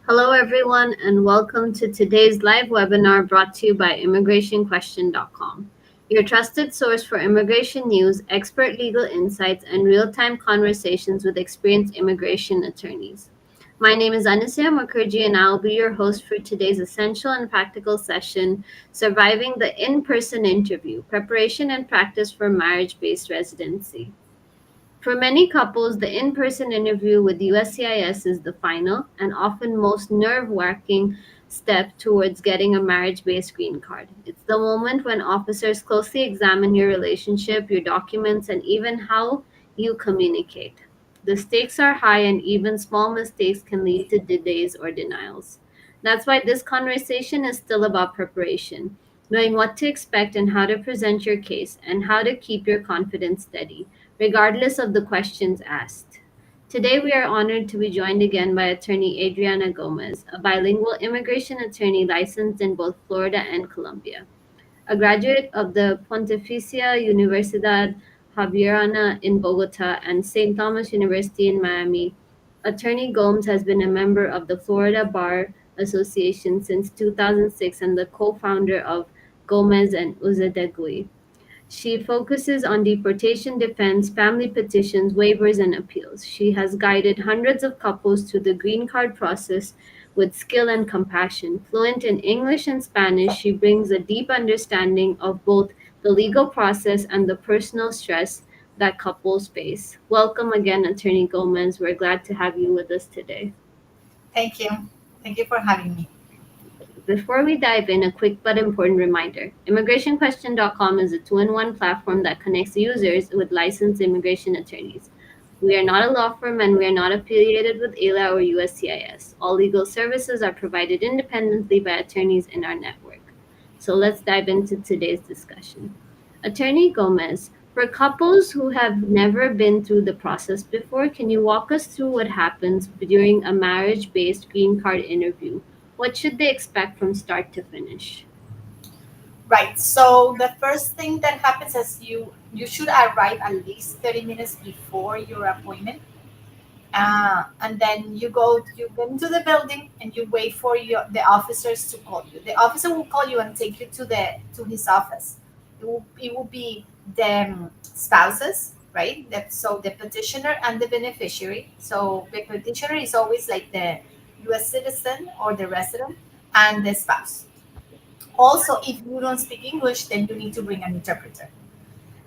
Hello, everyone, and welcome to today's live webinar brought to you by ImmigrationQuestion.com, your trusted source for immigration news, expert legal insights, and real time conversations with experienced immigration attorneys. My name is Anisya Mukherjee, and I'll be your host for today's essential and practical session Surviving the In Person Interview Preparation and Practice for Marriage Based Residency. For many couples, the in person interview with USCIS is the final and often most nerve wracking step towards getting a marriage based green card. It's the moment when officers closely examine your relationship, your documents, and even how you communicate. The stakes are high, and even small mistakes can lead to delays or denials. That's why this conversation is still about preparation, knowing what to expect and how to present your case, and how to keep your confidence steady regardless of the questions asked. Today, we are honored to be joined again by attorney Adriana Gomez, a bilingual immigration attorney licensed in both Florida and Colombia. A graduate of the Pontificia Universidad Javeriana in Bogota and St. Thomas University in Miami, attorney Gomes has been a member of the Florida Bar Association since 2006 and the co-founder of Gomez and Uzedegui. She focuses on deportation defense, family petitions, waivers, and appeals. She has guided hundreds of couples through the green card process with skill and compassion. Fluent in English and Spanish, she brings a deep understanding of both the legal process and the personal stress that couples face. Welcome again, Attorney Gomez. We're glad to have you with us today. Thank you. Thank you for having me. Before we dive in, a quick but important reminder. ImmigrationQuestion.com is a two-in-one platform that connects users with licensed immigration attorneys. We are not a law firm and we are not affiliated with AILA or USCIS. All legal services are provided independently by attorneys in our network. So let's dive into today's discussion. Attorney Gomez, for couples who have never been through the process before, can you walk us through what happens during a marriage based green card interview? What should they expect from start to finish? Right. So the first thing that happens is you should arrive at least 30 minutes before your appointment. And then you go into the building and you wait for the officers to call you. The officer will call you and take you to his office. It will be the spouses, right? So the petitioner and the beneficiary. So the petitioner is always like the U.S. citizen or the resident, and the spouse. Also, if you don't speak English, then you need to bring an interpreter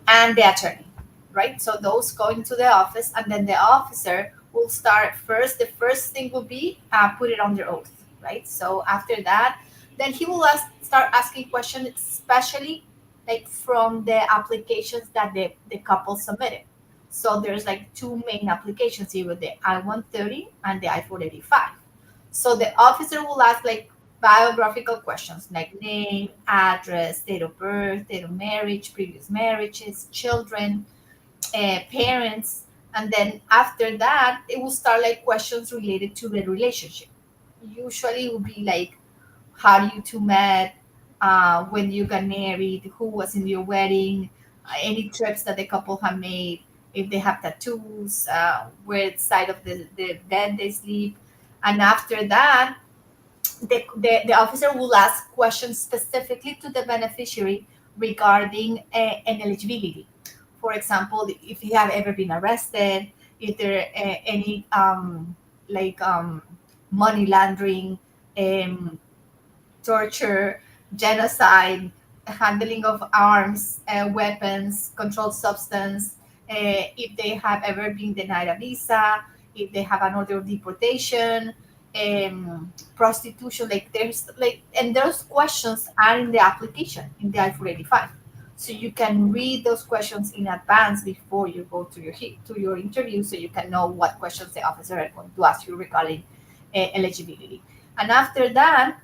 and the attorney, right? So those go into the office, and then the officer will start first. The first thing will be put it on their oath, right? So after that, then he will start asking questions, especially like from the applications that the couple submitted. So there's like two main applications here with the I-130 and the I-485. So the officer will ask like biographical questions like name, address, date of birth, date of marriage, previous marriages, children, parents, and then after that, it will start like questions related to the relationship. Usually, it will be like how you two met, when you got married, who was in your wedding, any trips that the couple have made, if they have tattoos, where side of the bed they sleep, and after that the officer will ask questions specifically to the beneficiary regarding an eligibility. For example, if you have ever been arrested, if there any like money laundering, um, torture, genocide, handling of arms, weapons, controlled substance, if they have ever been denied a visa, if they have an order of deportation, prostitution. Like there's like, and those questions are in the application in the I-485. So you can read those questions in advance before you go to your interview, so you can know what questions the officer are going to ask you regarding eligibility. And after that,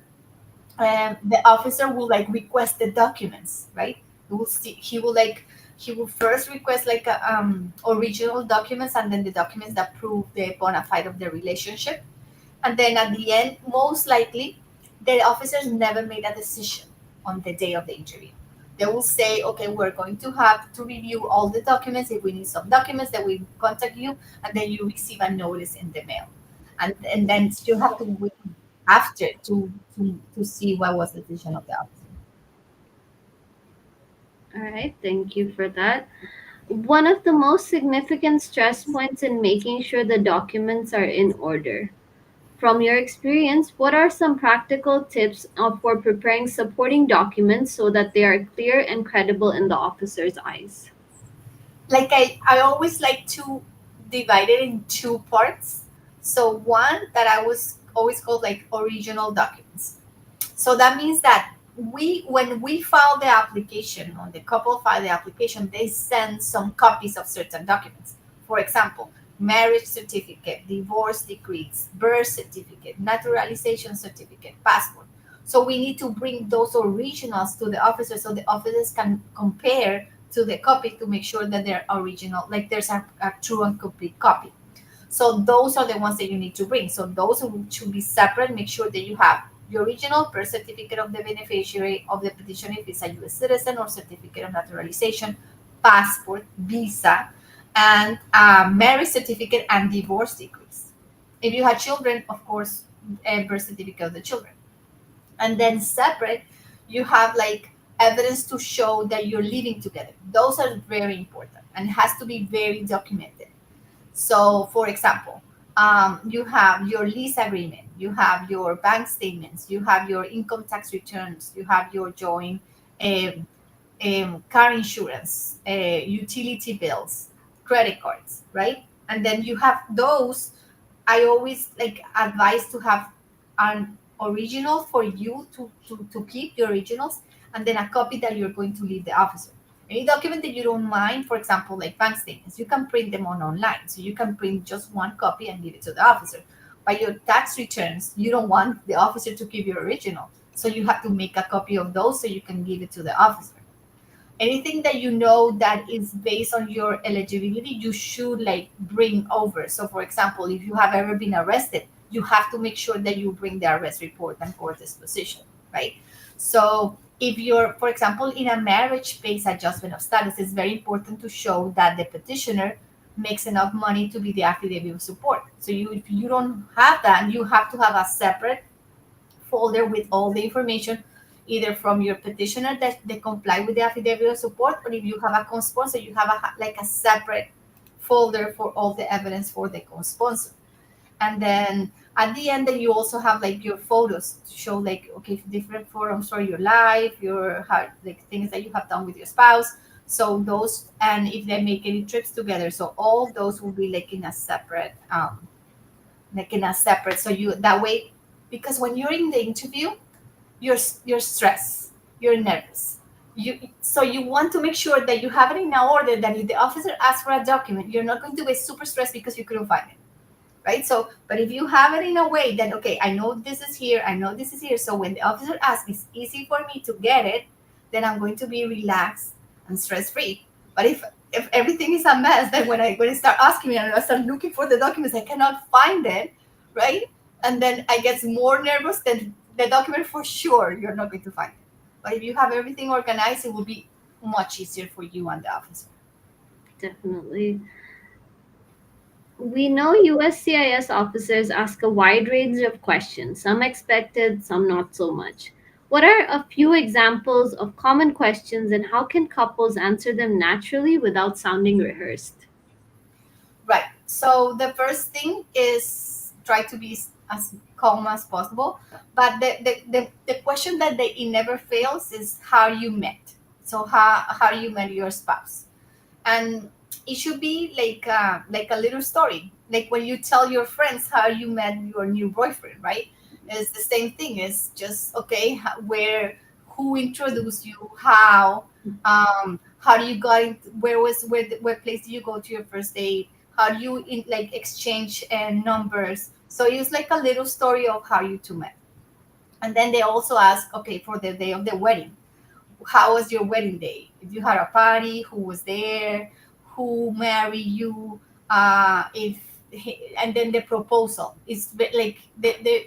the officer will like request the documents, right? He will first request like original documents, and then the documents that prove the bona fide of the relationship. And then at the end, most likely, the officers never made a decision on the day of the interview. They will say, okay, we're going to have to review all the documents. If we need some documents, then we contact you, and then you receive a notice in the mail. And then you have to wait. after to see what was the decision of the officer. All right, thank you for that. One of the most significant stress points in making sure the documents are in order. From your experience, what are some practical tips for preparing supporting documents so that they are clear and credible in the officer's eyes? Like I always like to divide it in two parts. So one that I was always called like original documents. So that means that when we file the application, when the couple file the application, they send some copies of certain documents. For example, marriage certificate, divorce decrees, birth certificate, naturalization certificate, passport. So we need to bring those originals to the officer so the officers can compare to the copy to make sure that they're original, like there's a true and complete copy. So those are the ones that you need to bring. So those should be separate. Make sure that you have the original birth certificate of the beneficiary of the petition if it's a U.S. citizen, or certificate of naturalization, passport, visa, and marriage certificate and divorce decrees. If you have children, of course, a birth certificate of the children. And then separate, you have like evidence to show that you're living together. Those are very important and it has to be very documented. So, for example, you have your lease agreement, you have your bank statements, you have your income tax returns, you have your joint um, car insurance, utility bills, credit cards, right? And then you have those. I always like advise to have an original for you to keep the originals, and then a copy that you're going to leave the officer. Any document that you don't mind, for example, like bank statements, you can print them on online. So you can print just one copy and give it to the officer. But your tax returns, you don't want the officer to keep your original. So you have to make a copy of those so you can give it to the officer. Anything that you know that is based on your eligibility, you should like bring over. So for example, if you have ever been arrested, you have to make sure that you bring the arrest report and court disposition, right? So if you're, for example, in a marriage based adjustment of status, it's very important to show that the petitioner makes enough money to be the affidavit of support. So you, if you don't have that, you have to have a separate folder with all the information, either from your petitioner that they comply with the affidavit of support, or if you have a co-sponsor, you have like a separate folder for all the evidence for the co-sponsor. And then at the end, then you also have like your photos to show like, okay, different forums for your life, your how, like things that you have done with your spouse. So those, and if they make any trips together, so all those will be like in a separate. So you that way, because when you're in the interview, you're stressed, you're nervous, so you want to make sure that you have it in an order that if the officer asks for a document, you're not going to be super stressed because you couldn't find it, right? So but if you have it in a way that, okay, I know this is here, I know this is here, so when the officer asks, it's easy for me to get it, then I'm going to be relaxed and stress free. But if everything is a mess, then when I start asking me and I start looking for the documents, I cannot find it, right? And then I get more nervous, then the document for sure you're not going to find it. But if you have everything organized, it will be much easier for you and the officer. Definitely. We know USCIS officers ask a wide range of questions, some expected, some not so much. What are a few examples of common questions and how can couples answer them naturally without sounding rehearsed? Right. So the first thing is try to be as calm as possible. But the question that it never fails is how you met. So how you met your spouse. And it should be like a little story, like when you tell your friends how you met your new boyfriend, right? It's the same thing. It's just, okay, where, who introduced you, how do you got in, where place do you go to your first date, how do you like exchange numbers. So it's like a little story of how you two met. And then they also ask, okay, for the day of the wedding, how was your wedding day? If you had a party, who was there? Who married you? If and then the proposal is like the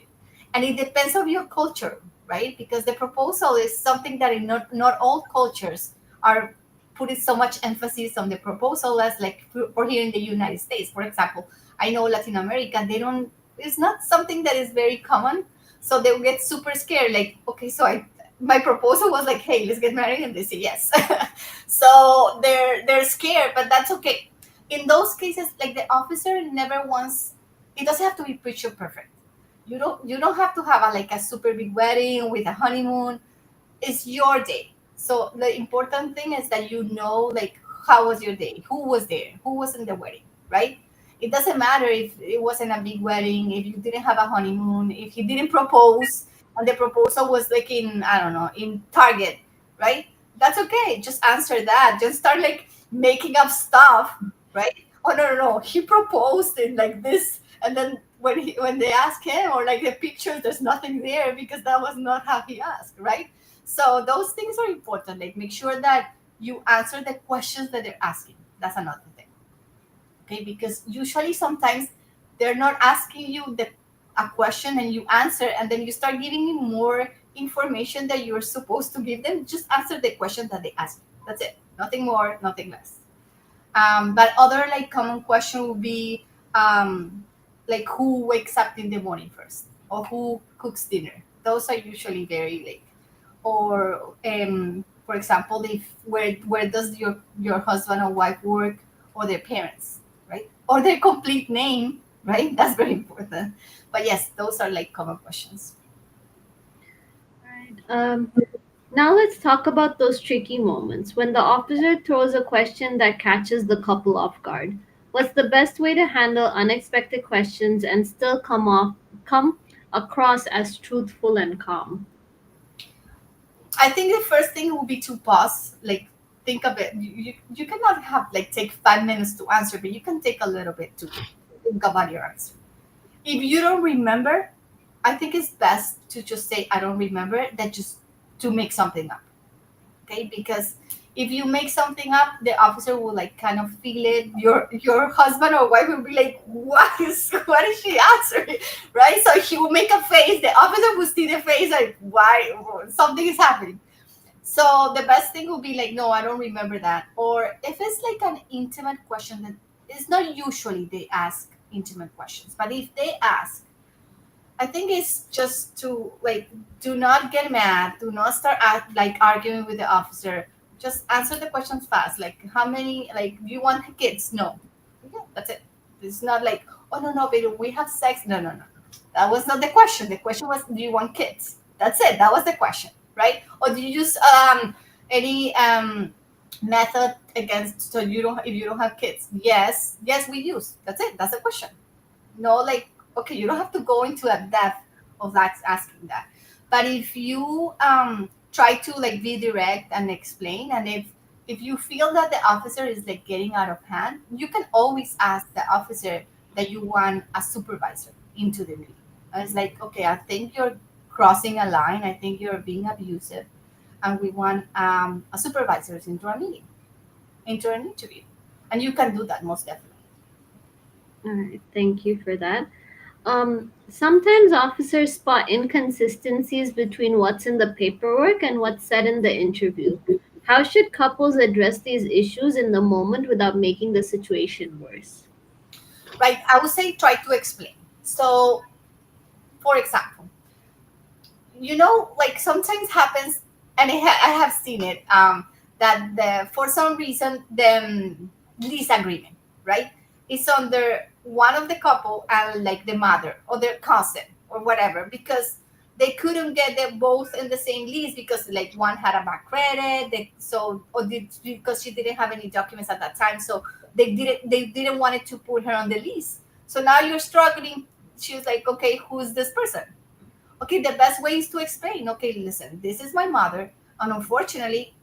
and it depends on your culture, right? Because the proposal is something that in not all cultures are putting so much emphasis on the proposal as like for here in the United States. For example, I know Latin America, they don't. It's not something that is very common. So they will get super scared, like, okay, so I my proposal was like, hey, let's get married, and they say yes. So they're scared, but that's okay. In those cases, like the officer never wants, it doesn't have to be picture perfect. You don't have to have a, like a super big wedding with a honeymoon. It's your day. So the important thing is that you know, like, how was your day, who was there, who was in the wedding, right? It doesn't matter if it wasn't a big wedding, if you didn't have a honeymoon, if he didn't propose and the proposal was like in, I don't know, in Target, right? That's okay. Just answer that. Just start like making up stuff, right? Oh, no, no, no, he proposed in like this, and then when they ask him, or like the pictures, there's nothing there because that was not how he asked, right? So those things are important. Like, make sure that you answer the questions that they're asking. That's another thing. Okay, because usually sometimes they're not asking you a question and you answer, and then you start giving them more information that you're supposed to give them. Just answer the question that they ask you. That's it. Nothing more, nothing less. But other like common question would be, like, who wakes up in the morning first, or who cooks dinner. Those are usually very like, or for example, if where does your husband or wife work, or their parents, right, or their complete name, right? That's very important. But yes, those are like common questions. Right. Now let's talk about those tricky moments when the officer throws a question that catches the couple off guard. What's the best way to handle unexpected questions and still come across as truthful and calm? I think the first thing will be to pause, like, think a bit. You cannot have like take 5 minutes to answer, but you can take a little bit to think about your answer. If you don't remember, I think it's best to just say I don't remember, that just to make something up. Okay, because if you make something up, the officer will like kind of feel it. Your husband or wife will be like, what is she answering? Right? So he will make a face. The officer will see the face like, why, something is happening. So the best thing would be like, no, I don't remember that. Or if it's like an intimate question, that it's not usually they ask intimate questions, but if they ask, I think it's just to like, do not get mad, do not start like arguing with the officer. Just answer the questions fast. Like, how many, like, do you want kids? No. Yeah, that's it. It's not like, oh, no, no, but we have sex. No, no, no. That was not the question. The question was, do you want kids? That's it. That was the question, right? Or do you use any method against, so you don't, if you don't have kids? Yes, yes, we use. That's it. That's the question. No, like, okay, you don't have to go into a depth of that asking that. But if you try to like be direct and explain, and if you feel that the officer is like getting out of hand, you can always ask the officer that you want a supervisor into the meeting. And it's like, okay, I think you're crossing a line, I think you're being abusive, and we want a supervisor into a meeting, into an interview. And you can do that most definitely. All right, thank you for that. Sometimes officers spot inconsistencies between what's in the paperwork and what's said in the interview. How should couples address these issues in the moment without making the situation worse? Right, I would say try to explain. So, for example, like sometimes happens, and I have seen it, that for some reason the lease agreement, right, is under one of the couple and like the mother or their cousin or whatever, because they couldn't get them both in the same lease because like one had a bad credit, because she didn't have any documents at that time, so they didn't want it to put her on the lease. So now you're struggling. She was like, okay, who's this person? Okay, the best way is to explain, okay, listen, this is my mother, and unfortunately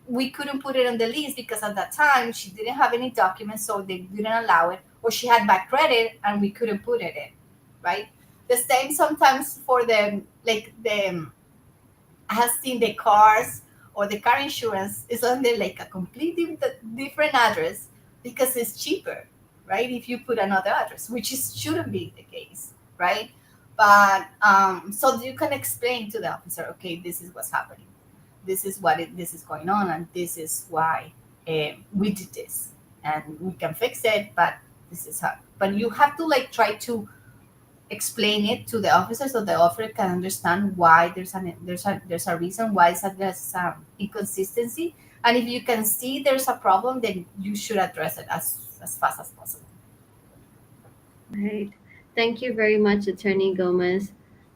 we couldn't put it on the list because at that time she didn't have any documents, so they didn't allow it, or she had bad credit and we couldn't put it in, right? The same sometimes for the like the I have seen the cars or the car insurance is under like a completely different address because it's cheaper, right? If you put another address, which is shouldn't be the case, right? But so you can explain to the officer, okay, this is what's happening, this is going on, and this is why we did this, and we can fix it, but this is how. But you have to like try to explain it to the officer so the officer can understand why there's a reason why there's inconsistency. And if you can see there's a problem, then you should address it as fast as possible. Right. Thank you very much, Attorney Gomez.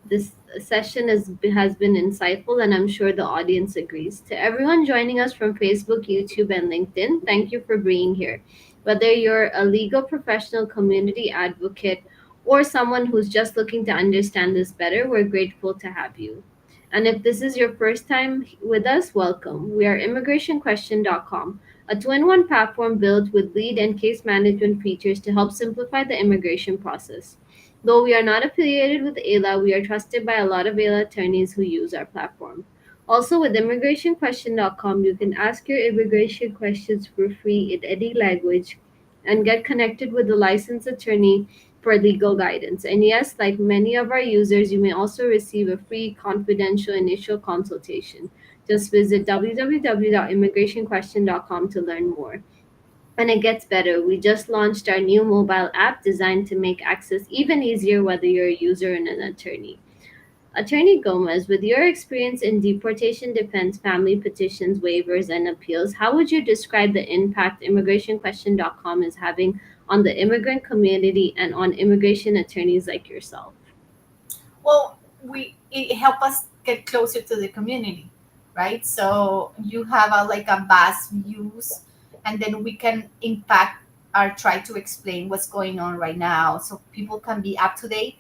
This session has been insightful, and I'm sure the audience agrees. To everyone joining us from Facebook, YouTube, and LinkedIn, thank you for being here. Whether you're a legal professional, community advocate, or someone who's just looking to understand this better, we're grateful to have you. And if this is your first time with us, welcome. We are immigrationquestion.com, a two-in-one platform built with lead and case management features to help simplify the immigration process. Though we are not affiliated with AILA, we are trusted by a lot of AILA attorneys who use our platform. Also, with immigrationquestion.com, you can ask your immigration questions for free in any language and get connected with a licensed attorney for legal guidance. And yes, like many of our users, you may also receive a free confidential initial consultation. Just visit www.immigrationquestion.com to learn more. And it gets better. We just launched our new mobile app designed to make access even easier whether you're a user and an attorney. Attorney Gomez, with your experience in deportation defense, family petitions, waivers, and appeals, how would you describe the impact immigrationquestion.com is having on the immigrant community and on immigration attorneys like yourself? Well, we it help us get closer to the community, right? So you have a vast views, and then we can impact or try to explain what's going on right now, so people can be up to date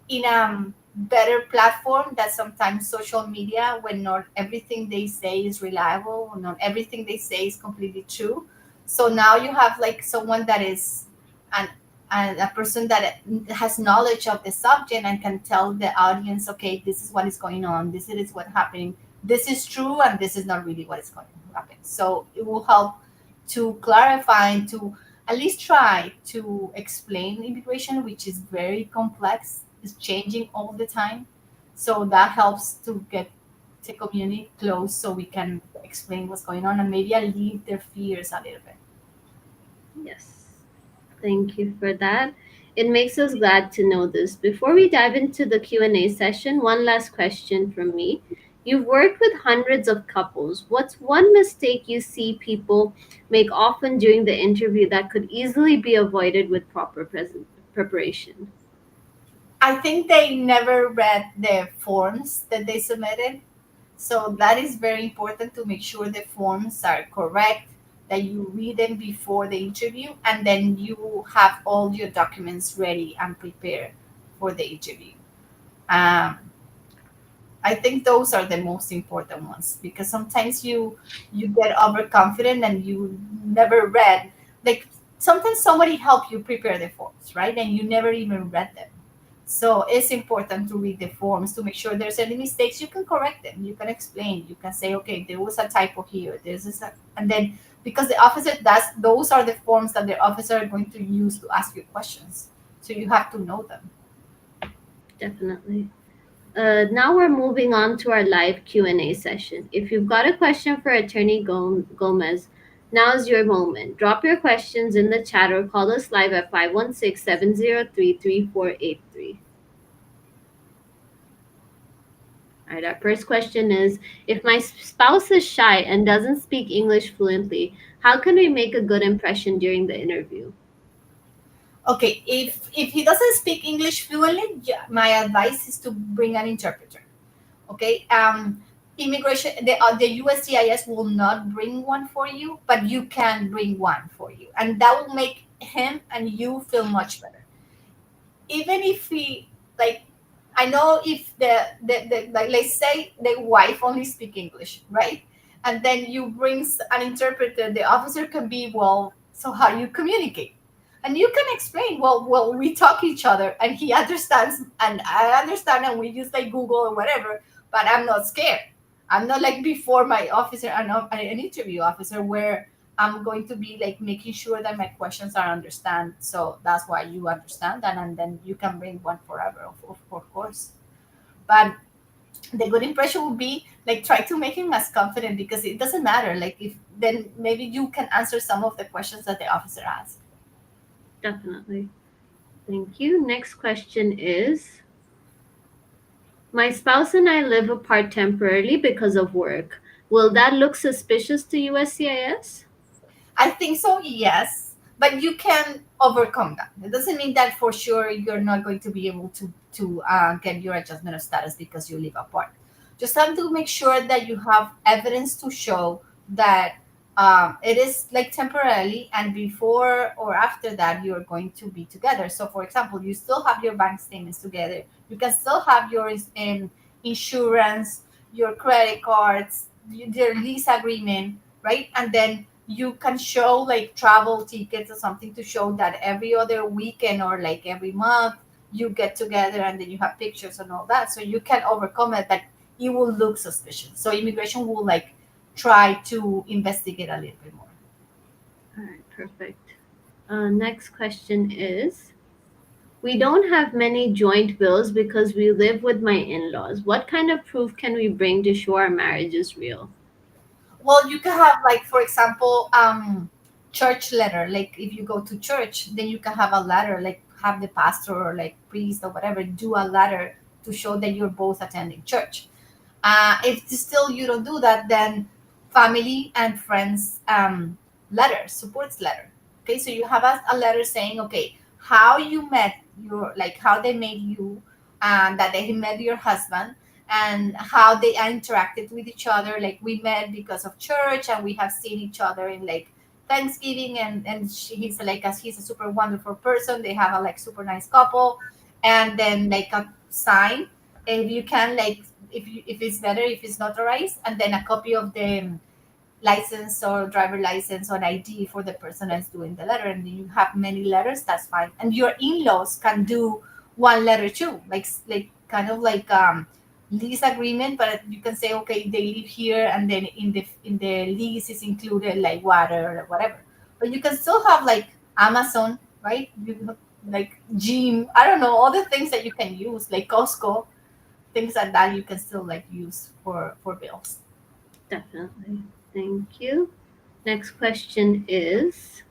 in a better platform that sometimes social media, when not everything they say is reliable, or not everything they say is completely true. So now you have like someone that is an and a person that has knowledge of the subject and can tell the audience, okay, this is what is going on, this is what happening, this is true, and this is not really what is going to happen. So it will help to clarify and to at least try to explain immigration, which is very complex, is changing all the time. So that helps to get the community close so we can explain what's going on and maybe alleviate their fears a little bit. Yes. Thank you for that. It makes us glad to know this. Before we dive into the Q&A session, one last question from me. You've worked with hundreds of couples. What's one mistake you see people make often during the interview that could easily be avoided with proper preparation? I think they never read the forms that they submitted. So that is very important to make sure the forms are correct, that you read them before the interview, and then you have all your documents ready and prepared for the interview. Um, I think those are the most important ones because sometimes you get overconfident and you never read, like sometimes somebody helped you prepare the forms, right? And you never even read them. So it's important to read the forms to make sure there's any mistakes. You can correct them. You can explain. You can say, okay, there was a typo here. This is a, and then because the officer does, those are the forms that the officer are going to use to ask you questions. So you have to know them. Definitely. Now we're moving on to our live Q&A session. If you've got a question for Attorney Gomez, now's your moment. Drop your questions in the chat or call us live at 516-703-3483. All right, our first question is, if my spouse is shy and doesn't speak English fluently, how can we make a good impression during the interview? Okay, if he doesn't speak English fluently, yeah, my advice is to bring an interpreter. Okay, immigration, the USCIS will not bring one for you, but you can bring one for you, and that will make him and you feel much better. Even if he, like, I know if the like, let's say the wife only speak English, right? And then you bring an interpreter, the officer can be, well, so how do you communicate? And you can explain, well, we talk each other and he understands and I understand and we use like Google or whatever, but I'm not scared. I'm not like before my officer, I'm not an interview officer where I'm going to be like making sure that my questions are understand. So that's why you understand that, and then you can bring one forever, of course. But the good impression would be like try to make him as confident because it doesn't matter. Like if then maybe you can answer some of the questions that the officer asks. Definitely. Thank you. Next question is, my spouse and I live apart temporarily because of work. Will that look suspicious to USCIS? I think so, yes, but you can overcome that. It doesn't mean that for sure you're not going to be able to get your adjustment of status because you live apart. Just have to make sure that you have evidence to show that it is like temporarily, and before or after that you're going to be together. So, for example, you still have your bank statements together. You can still have your insurance, your credit cards, your lease agreement, right? And then you can show like travel tickets or something to show that every other weekend or like every month you get together, and then you have pictures and all that, so you can overcome it, but it will look suspicious, so immigration will like try to investigate a little bit more. All right, perfect. Next question is, we don't have many joint bills because we live with my in laws. What kind of proof can we bring to show our marriage is real? Well, you can have like, for example, church letter. Like if you go to church, then you can have a letter, like have the pastor or like priest or whatever do a letter to show that you're both attending church. If still you don't do that, then family and friends letter, supports letter. Okay, so you have a letter saying, okay, how you met your, like how they made you, and that they met your husband, and how they interacted with each other. Like we met because of church, and we have seen each other in like Thanksgiving, and he's like he's a super wonderful person. They have a like super nice couple, and then like a sign, if you can like, if it's better if it's notarized, and then a copy of the license or driver license or ID for the person that's doing the letter, and you have many letters, that's fine. And your in-laws can do one letter too, like kind of like lease agreement, but you can say, okay, they live here, and then in the lease is included like water or whatever. But you can still have like Amazon, right? Like gym, I don't know, all the things that you can use, like Costco, things like that, you can still like use for bills. Definitely. Thank you. Next question is,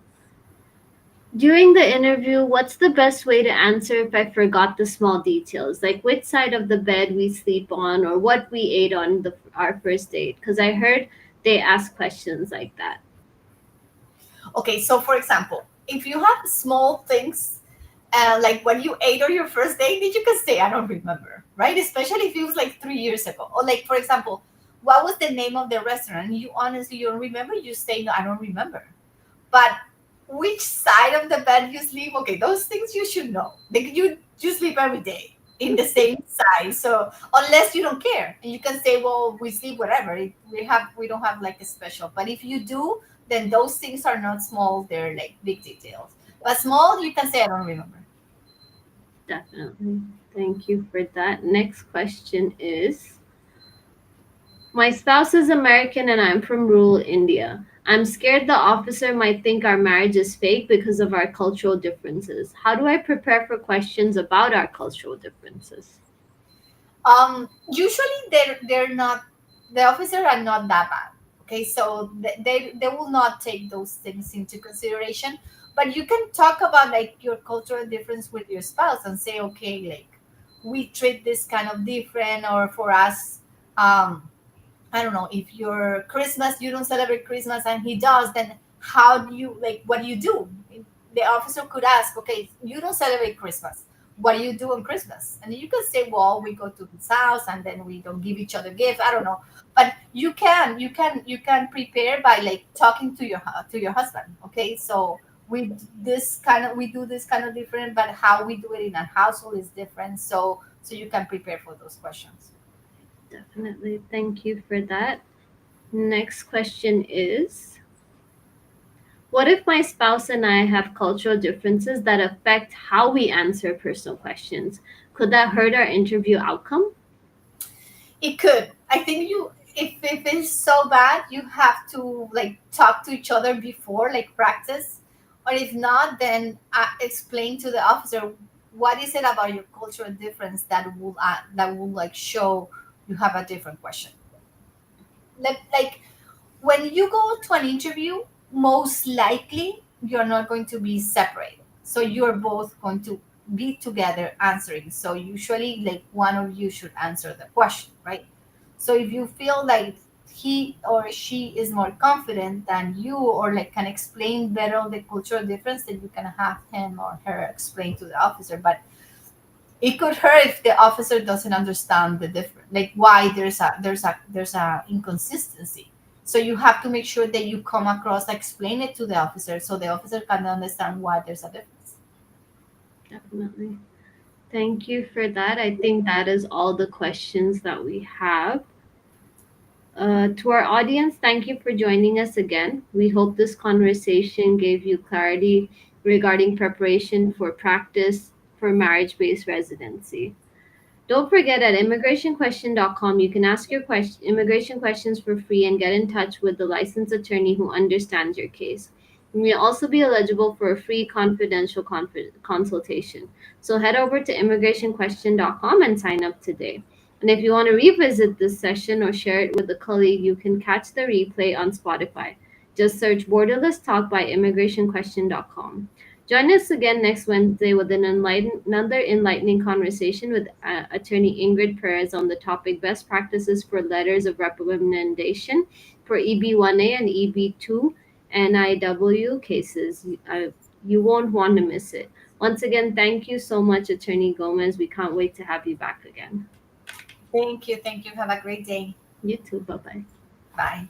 during the interview, what's the best way to answer if I forgot the small details, like which side of the bed we sleep on or what we ate on our first date? Because I heard they ask questions like that. Okay, so for example, if you have small things, like when you ate on your first date, did you can say, I don't remember, right? Especially if it was like 3 years ago. Or like, for example, what was the name of the restaurant? And you honestly, you don't remember, you say, no, I don't remember. But which side of the bed you sleep? Okay, those things you should know. Like you sleep every day in the same side. So unless you don't care, and you can say, well, we sleep wherever. We don't have like a special. But if you do, then those things are not small. They're like big details. But small, you can say, I don't remember. Definitely. Thank you for that. Next question is, my spouse is American and I'm from rural India. I'm scared the officer might think our marriage is fake because of our cultural differences. How do I prepare for questions about our cultural differences? Usually they're not, the officers are not that bad. Okay, so they will not take those things into consideration. But you can talk about like your cultural difference with your spouse and say, okay, like we treat this kind of different, or for us, um I don't know, if your Christmas, you don't celebrate Christmas and he does, then how do you, like, what do you do? The officer could ask, okay, you don't celebrate Christmas. What do you do on Christmas? And you can say, well, we go to his house and then we don't give each other gifts. I don't know. But you can prepare by like talking to your husband. Okay. So we do this kind of different, but how we do it in a household is different. So you can prepare for those questions. Definitely. Thank you for that. Next question is, what if my spouse and I have cultural differences that affect how we answer personal questions? Could that hurt our interview outcome? It could. I think if it's so bad, you have to like talk to each other before, like practice. Or if not, then explain to the officer what is it about your cultural difference that will like show you have a different question. Like when you go to an interview, most likely you're not going to be separated. So you're both going to be together answering. So usually, like, one of you should answer the question, right? So if you feel like he or she is more confident than you, or like can explain better the cultural difference, then you can have him or her explain to the officer. But it could hurt if the officer doesn't understand the difference, like why there's a inconsistency. So you have to make sure that you come across, explain it to the officer, so the officer can understand why there's a difference. Definitely. Thank you for that. I think that is all the questions that we have. To our audience, thank you for joining us again. We hope this conversation gave you clarity regarding preparation for practice for marriage based residency. Don't forget at immigrationquestion.com, you can ask your immigration questions for free and get in touch with the licensed attorney who understands your case. You may also be eligible for a free confidential consultation. So head over to immigrationquestion.com and sign up today. And if you want to revisit this session or share it with a colleague, you can catch the replay on Spotify. Just search Borderless Talk by immigrationquestion.com. Join us again next Wednesday with another enlightening conversation with attorney Ingrid Perez on the topic Best Practices for Letters of Recommendation for EB1A and EB2 NIW cases. You won't want to miss it. Once again, thank you so much, Attorney Gomez. We can't wait to have you back again. Thank you, have a great day. You too. Bye bye. Bye.